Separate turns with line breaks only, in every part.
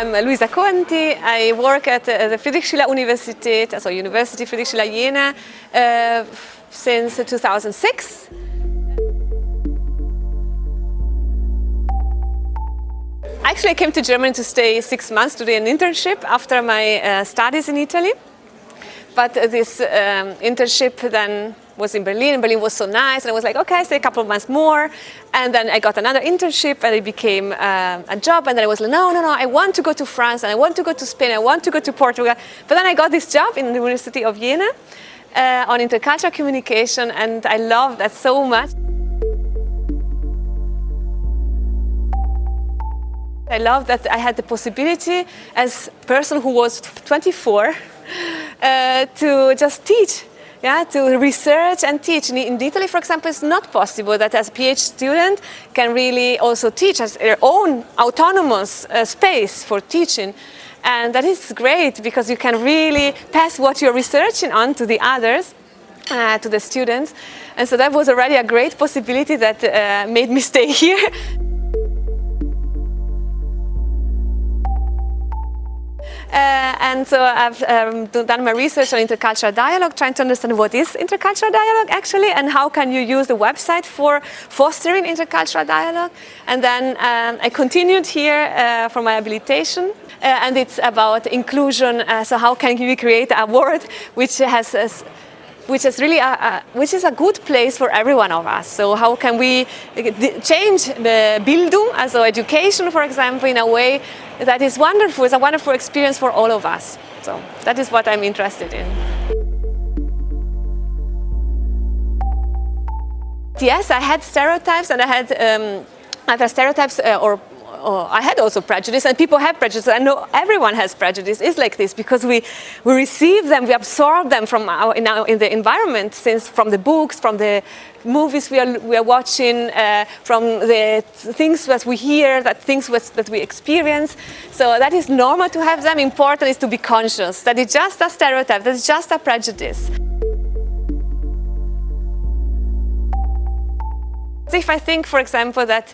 I'm Luisa Conti. I work at the Friedrich-Schiller-Universität, so University Friedrich-Schiller Jena, since 2006. Actually, I came to Germany to stay 6 months to do an internship after my studies in Italy. But this internship then was in Berlin, and Berlin was so nice, and I was like, okay, stay a couple of months more. And then I got another internship, and it became a job, and then I was like, no, I want to go to France, and I want to go to Spain, I want to go to Portugal. But then I got this job in the University of Jena on intercultural communication, and I love that so much. I love that I had the possibility, as a person who was 24, to just teach, to research and teach. In Italy, for example, it's not possible that as a PhD student can really also teach as their own autonomous space for teaching. And that is great because you can really pass what you're researching on to the others, to the students. And so that was already a great possibility that made me stay here. And so I've done my research on intercultural dialogue, trying to understand what is intercultural dialogue actually, and how can you use the website for fostering intercultural dialogue. And then I continued here for my habilitation, and it's about inclusion. So how can we create a word which is really which is a good place for every one of us. So how can we change the Bildung, also education, for example, in a way that is wonderful. It's a wonderful experience for all of us. So that is what I'm interested in. Yes, I had stereotypes, and I had other stereotypes or I had also prejudice, and people have prejudice. I know everyone has prejudice. It's like this because we receive them, we absorb them from in the environment, from the books, from the movies we are watching, from the things that we hear, that we experience. So that is normal to have them. Important is to be conscious that it's just a stereotype, that it's just a prejudice. If I think, for example, that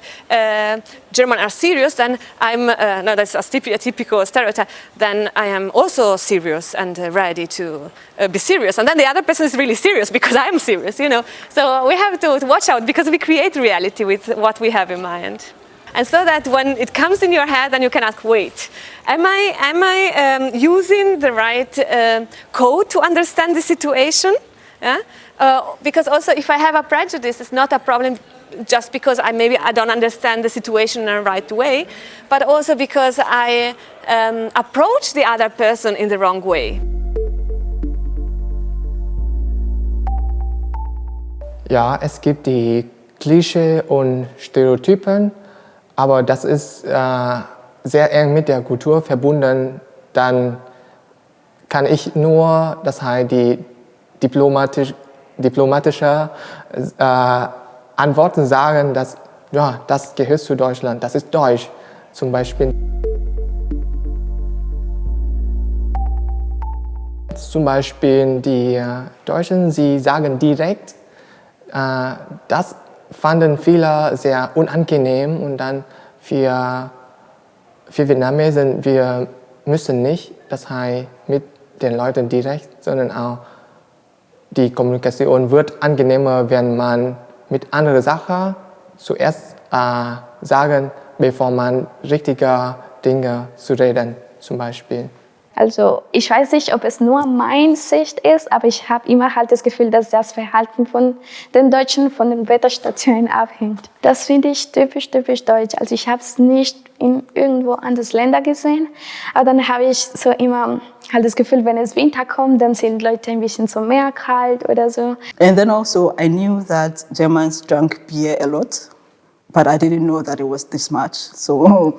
Germans are serious, then I'm, no, that's a typical stereotype, then I am also serious and ready to be serious. And then the other person is really serious because I'm serious, So we have to watch out because we create reality with what we have in mind. And so that when it comes in your head, then you can ask, wait, am I using the right code to understand the situation? Yeah? Because also if I have a prejudice, it's not a problem just because maybe I don't understand the situation in the right way, but also because I approach the other person in the wrong way.
Ja, es gibt die Klischee und Stereotypen, aber das ist sehr eng mit der Kultur verbunden. Dann kann ich nur, das heißt, die diplomatische Antworten sagen, dass ja, das gehört zu Deutschland, das ist Deutsch zum Beispiel. Zum Beispiel die Deutschen, sie sagen direkt, das fanden viele sehr unangenehm und dann für Vietnamesen, wir müssen nicht, das heißt mit den Leuten direkt, sondern auch die Kommunikation wird angenehmer, wenn man mit anderen Sachen zuerst sagen, bevor man richtige Dinge zu reden, zum Beispiel.
Also ich weiß nicht, ob es nur meine Sicht ist, aber ich habe immer halt das Gefühl, dass das Verhalten von den Deutschen von den Wetterstationen abhängt. Das finde ich typisch deutsch. Also ich habe es nicht in irgendwo anderes Länder gesehen, aber dann habe ich so immer halt das Gefühl, wenn es Winter kommt, dann sind Leute ein bisschen so mehr kalt oder so.
And then also I knew that Germans drank beer a lot, but I didn't know that it was this much. So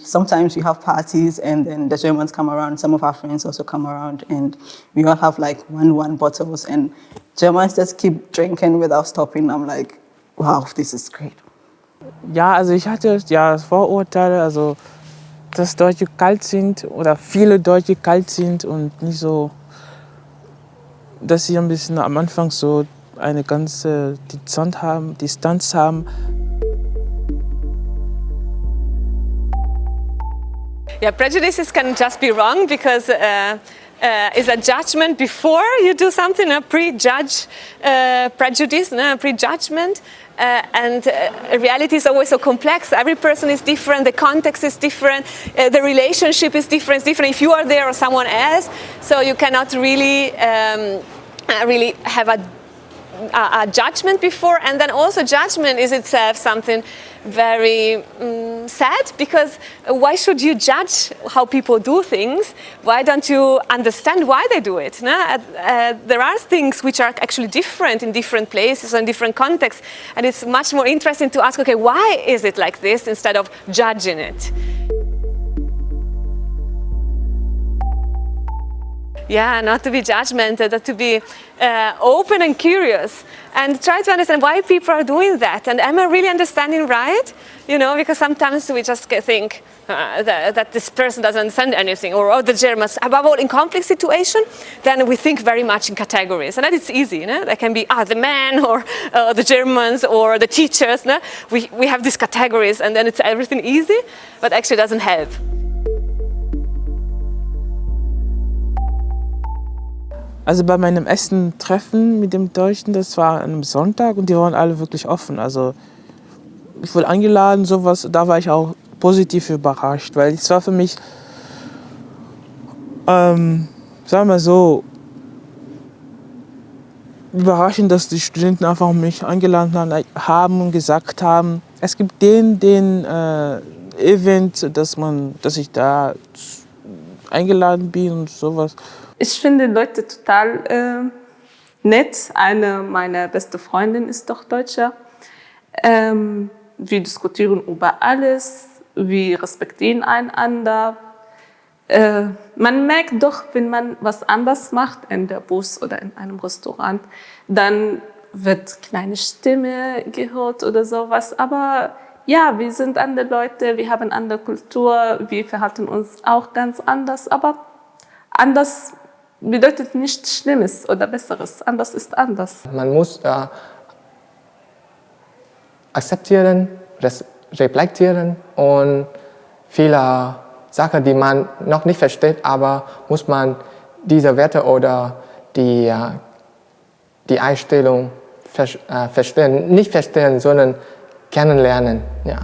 sometimes we have parties and then the Germans come around, some of our friends also come around and we all have like one bottles and Germans just keep drinking without stopping. I'm like, wow, this is great.
Ja, also ich hatte Vorurteile, also dass Deutsche kalt sind oder viele Deutsche kalt sind und nicht so, dass sie ein bisschen am Anfang so eine ganze Distanz haben.
Yeah, prejudices can just be wrong because it's a judgment before you do something, a prejudge prejudice, no, a prejudgment. And reality is always so complex. Every person is different, the context is different, the relationship is different. It's different if you are there or someone else. So you cannot really have a judgment before. And then also judgment is itself something very sad, because why should you judge how people do things? Why don't you understand why they do it? No? There are things which are actually different in different places and different contexts, and it's much more interesting to ask, okay, why is it like this, instead of judging it? Yeah, not to be judgmental, but to be open and curious, and try to understand why people are doing that. And am I really understanding right? You know, because sometimes we just think that this person doesn't understand anything, or the Germans, above all in conflict situation, then we think very much in categories. And that is easy, no? That can be the man, or the Germans, or the teachers. No? We have these categories, and then it's everything easy, but actually doesn't help.
Also bei meinem ersten Treffen mit dem Deutschen, das war an einem Sonntag und die waren alle wirklich offen. Also ich wurde eingeladen, sowas, da war ich auch positiv überrascht, weil es war für mich, sagen wir mal so, überraschend, dass die Studenten einfach mich eingeladen haben und gesagt haben, es gibt den Event, dass ich da eingeladen bin und sowas.
Ich finde Leute total nett. Eine meiner besten Freundinnen ist doch Deutscher. Wir diskutieren über alles, wir respektieren einander. Man merkt doch, wenn man was anders macht, in der Bus oder in einem Restaurant, dann wird kleine Stimme gehört oder sowas. Aber ja, wir sind andere Leute, wir haben andere Kultur, wir verhalten uns auch ganz anders. Aber anders bedeutet nichts Schlimmes oder Besseres. Anders ist anders.
Man muss akzeptieren, reflektieren und viele Sachen, die man noch nicht versteht, aber muss man diese Werte oder die Einstellung verstehen. Nicht verstehen, sondern kennenlernen. Ja.